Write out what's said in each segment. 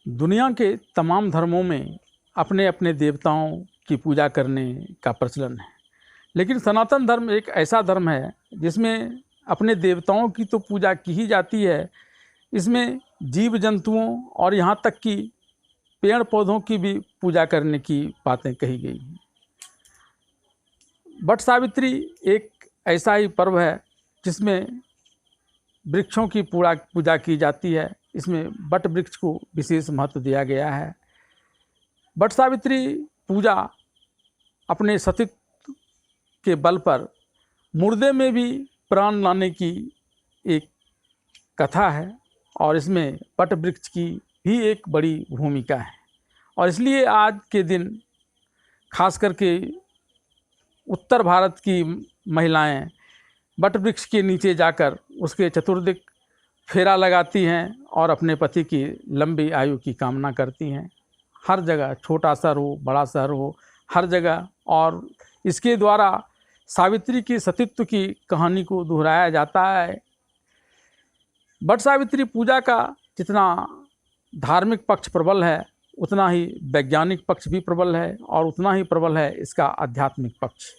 दुनिया के तमाम धर्मों में अपने अपने देवताओं की पूजा करने का प्रचलन है, लेकिन सनातन धर्म एक ऐसा धर्म है जिसमें अपने देवताओं की तो पूजा की ही जाती है, इसमें जीव जंतुओं और यहाँ तक कि पेड़ पौधों की भी पूजा करने की बातें कही गई हैं। वट सावित्री एक ऐसा ही पर्व है जिसमें वृक्षों की पूजा की जाती है। इसमें वट वृक्ष को विशेष महत्व दिया गया है। वट सावित्री पूजा अपने सतीत्व के बल पर मुर्दे में भी प्राण लाने की एक कथा है और इसमें वट वृक्ष की भी एक बड़ी भूमिका है। और इसलिए आज के दिन खास करके उत्तर भारत की महिलाएं वट वृक्ष के नीचे जाकर उसके चतुर्दिक फेरा लगाती हैं और अपने पति की लंबी आयु की कामना करती हैं। हर जगह, छोटा शहर हो बड़ा शहर हो, हर जगह। और इसके द्वारा सावित्री की सतीत्व की कहानी को दोहराया जाता है। वट सावित्री पूजा का जितना धार्मिक पक्ष प्रबल है, उतना ही वैज्ञानिक पक्ष भी प्रबल है और उतना ही प्रबल है इसका आध्यात्मिक पक्ष।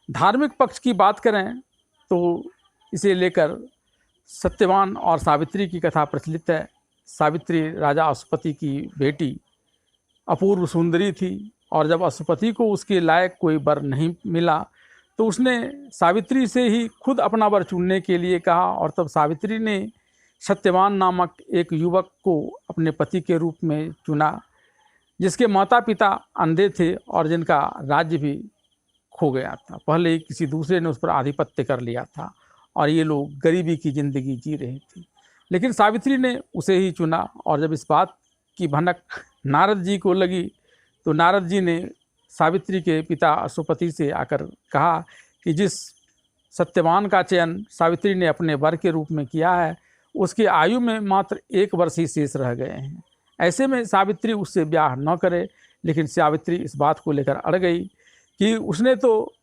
धार्मिक पक्ष की बात करें तो इसे लेकर सत्यवान और सावित्री की कथा प्रचलित है। सावित्री राजा अश्वपति की बेटी अपूर्व सुंदरी थी और जब अश्वपति को उसके लायक कोई वर नहीं मिला तो उसने सावित्री से ही खुद अपना वर चुनने के लिए कहा और तब सावित्री ने सत्यवान नामक एक युवक को अपने पति के रूप में चुना, जिसके माता पिता अंधे थे और जिनका राज्य भी खो गया था। पहले ही किसी दूसरे ने उस पर आधिपत्य कर लिया था और ये लोग गरीबी की ज़िंदगी जी रहे थे, लेकिन सावित्री ने उसे ही चुना। और जब इस बात की भनक नारद जी को लगी तो नारद जी ने सावित्री के पिता अश्वपति से आकर कहा कि जिस सत्यवान का चयन सावित्री ने अपने वर के रूप में किया है उसकी आयु में मात्र 1 वर्ष ही शेष रह गए हैं। ऐसे में सावित्री उससे ब्याह न करे, लेकिन सावित्री इस बात को लेकर अड़ गई कि उसने तो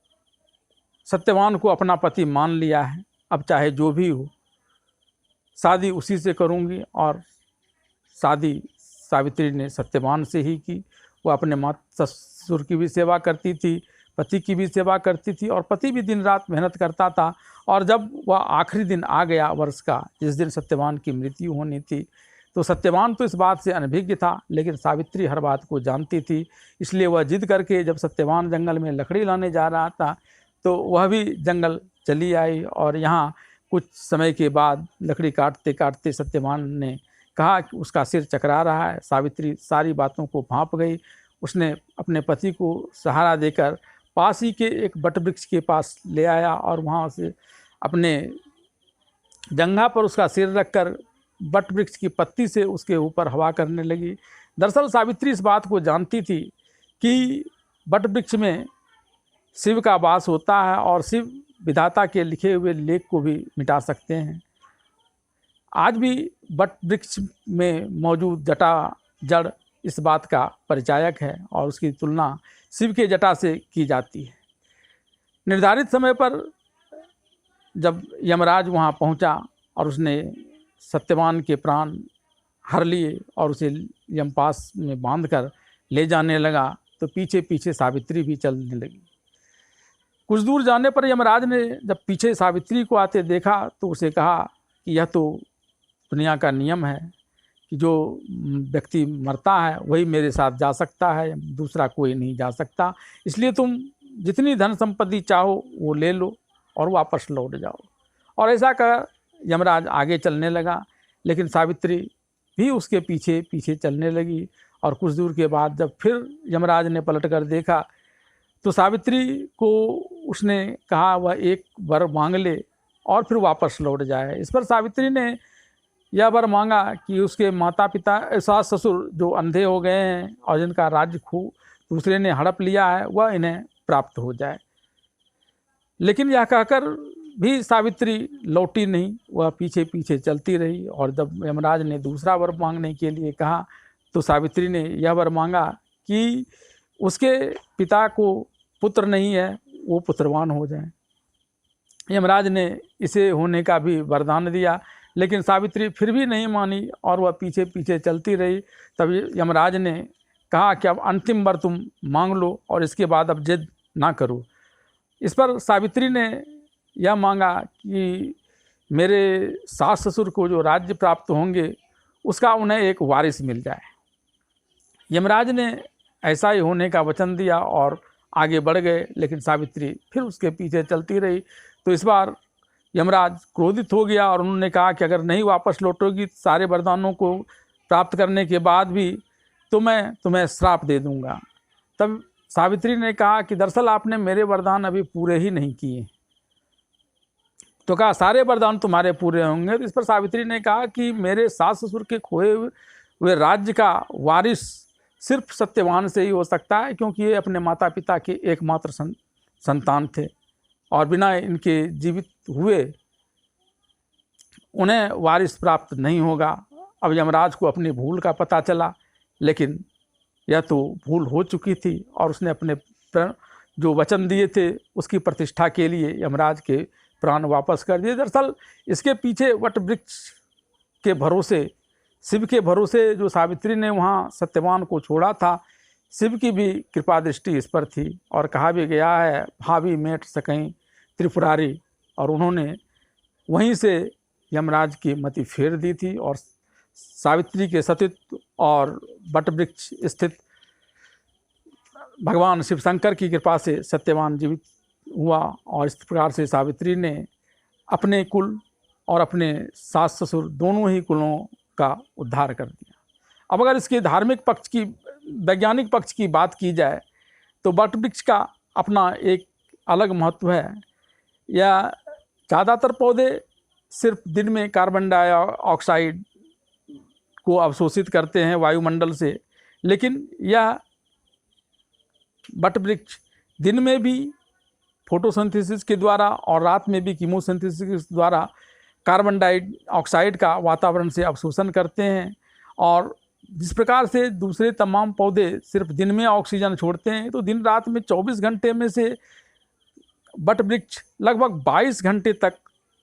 सत्यवान को अपना पति मान लिया है, अब चाहे जो भी हो शादी उसी से करूंगी। और शादी सावित्री ने सत्यवान से ही की। वह अपने माता ससुर की भी सेवा करती थी, पति की भी सेवा करती थी और पति भी दिन रात मेहनत करता था। और जब वह आखिरी दिन आ गया वर्ष का, जिस दिन सत्यवान की मृत्यु होनी थी, तो सत्यवान तो इस बात से अनभिज्ञ था, लेकिन सावित्री हर बात को जानती थी। इसलिए वह जिद करके जब सत्यवान जंगल में लकड़ी लाने जा रहा था तो वह भी जंगल चली आई। और यहाँ कुछ समय के बाद लकड़ी काटते काटते सत्यवान ने कहा कि उसका सिर चकरा रहा है। सावित्री सारी बातों को भांप गई। उसने अपने पति को सहारा देकर पास ही के एक वट वृक्ष के पास ले आया और वहाँ से अपने जंघा पर उसका सिर रखकर वट वृक्ष की पत्ती से उसके ऊपर हवा करने लगी। दरअसल सावित्री इस बात को जानती थी कि वट वृक्ष में शिव का वास होता है और शिव विधाता के लिखे हुए लेख को भी मिटा सकते हैं। आज भी वट वृक्ष में मौजूद जटा जड़ इस बात का परिचायक है और उसकी तुलना शिव के जटा से की जाती है। निर्धारित समय पर जब यमराज वहाँ पहुँचा और उसने सत्यवान के प्राण हर लिए और उसे यमपास में बांधकर ले जाने लगा तो पीछे पीछे सावित्री भी चलने लगी। कुछ दूर जाने पर यमराज ने जब पीछे सावित्री को आते देखा तो उसे कहा कि यह तो दुनिया का नियम है कि जो व्यक्ति मरता है वही मेरे साथ जा सकता है, दूसरा कोई नहीं जा सकता। इसलिए तुम जितनी धन संपत्ति चाहो वो ले लो और वापस लौट जाओ। और ऐसा कर यमराज आगे चलने लगा, लेकिन सावित्री भी उसके पीछे पीछे चलने लगी। और कुछ दूर के बाद जब फिर यमराज ने पलट कर देखा तो सावित्री को उसने कहा वह एक वर मांग ले और फिर वापस लौट जाए। इस पर सावित्री ने यह वर मांगा कि उसके माता पिता सास ससुर जो अंधे हो गए हैं और जिनका राज्य दूसरे ने हड़प लिया है वह इन्हें प्राप्त हो जाए। लेकिन यह कहकर भी सावित्री लौटी नहीं, वह पीछे पीछे चलती रही। और जब यमराज ने दूसरा वर मांगने के लिए कहा तो सावित्री ने यह वर मांगा कि उसके पिता को पुत्र नहीं है, वो पुत्रवान हो जाए। यमराज ने इसे होने का भी वरदान दिया, लेकिन सावित्री फिर भी नहीं मानी और वह पीछे पीछे चलती रही। तभी यमराज ने कहा कि अब अंतिम बार तुम मांग लो और इसके बाद अब जिद ना करो। इस पर सावित्री ने यह मांगा कि मेरे सास ससुर को जो राज्य प्राप्त होंगे उसका उन्हें एक वारिस मिल जाए। यमराज ने ऐसा ही होने का वचन दिया और आगे बढ़ गए, लेकिन सावित्री फिर उसके पीछे चलती रही। तो इस बार यमराज क्रोधित हो गया और उन्होंने कहा कि अगर नहीं वापस लौटोगी सारे वरदानों को प्राप्त करने के बाद भी तो मैं तुम्हें श्राप दे दूंगा। तब सावित्री ने कहा कि दरअसल आपने मेरे वरदान अभी पूरे ही नहीं किए। तो कहा सारे वरदान तुम्हारे पूरे होंगे। तो इस पर सावित्री ने कहा कि मेरे सास ससुर के खोए हुए राज्य का वारिस सिर्फ सत्यवान से ही हो सकता है, क्योंकि ये अपने माता पिता के एकमात्र संतान थे और बिना इनके जीवित हुए उन्हें वारिस प्राप्त नहीं होगा। अब यमराज को अपनी भूल का पता चला, लेकिन यह तो भूल हो चुकी थी और उसने अपने जो वचन दिए थे उसकी प्रतिष्ठा के लिए यमराज के प्राण वापस कर दिए। दरअसल इसके पीछे वट वृक्ष के भरोसे, शिव के भरोसे जो सावित्री ने वहाँ सत्यवान को छोड़ा था, शिव की भी कृपा दृष्टि इस पर थी। और कहा भी गया है भावी मेट सकहीं त्रिपुरारी, और उन्होंने वहीं से यमराज की मति फेर दी थी और सावित्री के सतीत्व और वट वृक्ष स्थित भगवान शिव शंकर की कृपा से सत्यवान जीवित हुआ। और इस प्रकार से सावित्री ने अपने कुल और अपने सास ससुर दोनों ही कुलों का उद्धार कर दिया। अब अगर इसके धार्मिक पक्ष की, वैज्ञानिक पक्ष की बात की जाए तो वट वृक्ष का अपना एक अलग महत्व है। या ज़्यादातर पौधे सिर्फ दिन में कार्बन डाइऑक्साइड को अवशोषित करते हैं वायुमंडल से, लेकिन यह वट वृक्ष दिन में भी फोटोसिंथेसिस के द्वारा और रात में भी कीमोसिंथेसिस के द्वारा कार्बन डाइऑक्साइड का वातावरण से अवशोषण करते हैं। और जिस प्रकार से दूसरे तमाम पौधे सिर्फ दिन में ऑक्सीजन छोड़ते हैं, तो दिन रात में 24 घंटे में से वट वृक्ष लगभग 22 घंटे तक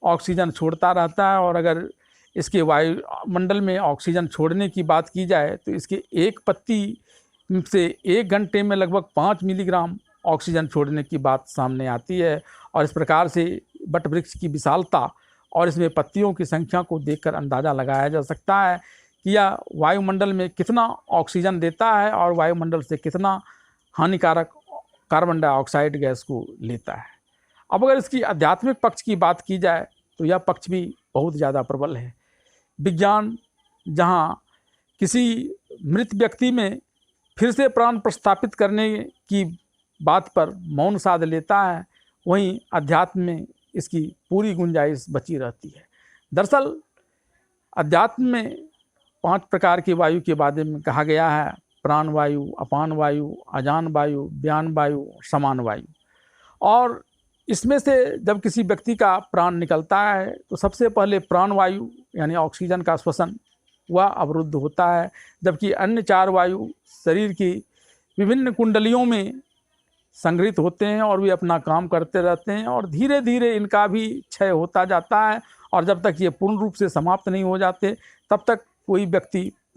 ऑक्सीजन छोड़ता रहता है। और अगर इसके वायुमंडल में ऑक्सीजन छोड़ने की बात की जाए तो इसके एक पत्ती से 1 घंटे में लगभग 5 मिलीग्राम ऑक्सीजन छोड़ने की बात सामने आती है। और इस प्रकार से वट वृक्ष की विशालता और इसमें पत्तियों की संख्या को देखकर अंदाज़ा लगाया जा सकता है कि यह वायुमंडल में कितना ऑक्सीजन देता है और वायुमंडल से कितना हानिकारक कार्बन डाइऑक्साइड गैस को लेता है। अब अगर इसकी आध्यात्मिक पक्ष की बात की जाए तो यह पक्ष भी बहुत ज़्यादा प्रबल है। विज्ञान जहाँ किसी मृत व्यक्ति में फिर से प्राण प्रस्थापित करने की बात पर मौन साध लेता है, वहीं अध्यात्म में इसकी पूरी गुंजाइश बची रहती है। दरअसल अध्यात्म में 5 प्रकार की वायु के बारे में कहा गया है: प्राण वायु, अपान वायु, अजान वायु, व्यान वायु, समान वायु। और इसमें से जब किसी व्यक्ति का प्राण निकलता है तो सबसे पहले प्राण वायु यानी ऑक्सीजन का श्वसन वह अवरुद्ध होता है, जबकि अन्य 4 वायु शरीर की विभिन्न कुंडलियों में संग्रहित होते हैं और वे अपना काम करते रहते हैं। और धीरे धीरे इनका भी क्षय होता जाता है और जब तक ये पूर्ण रूप से समाप्त नहीं हो जाते तब तक कोई व्यक्ति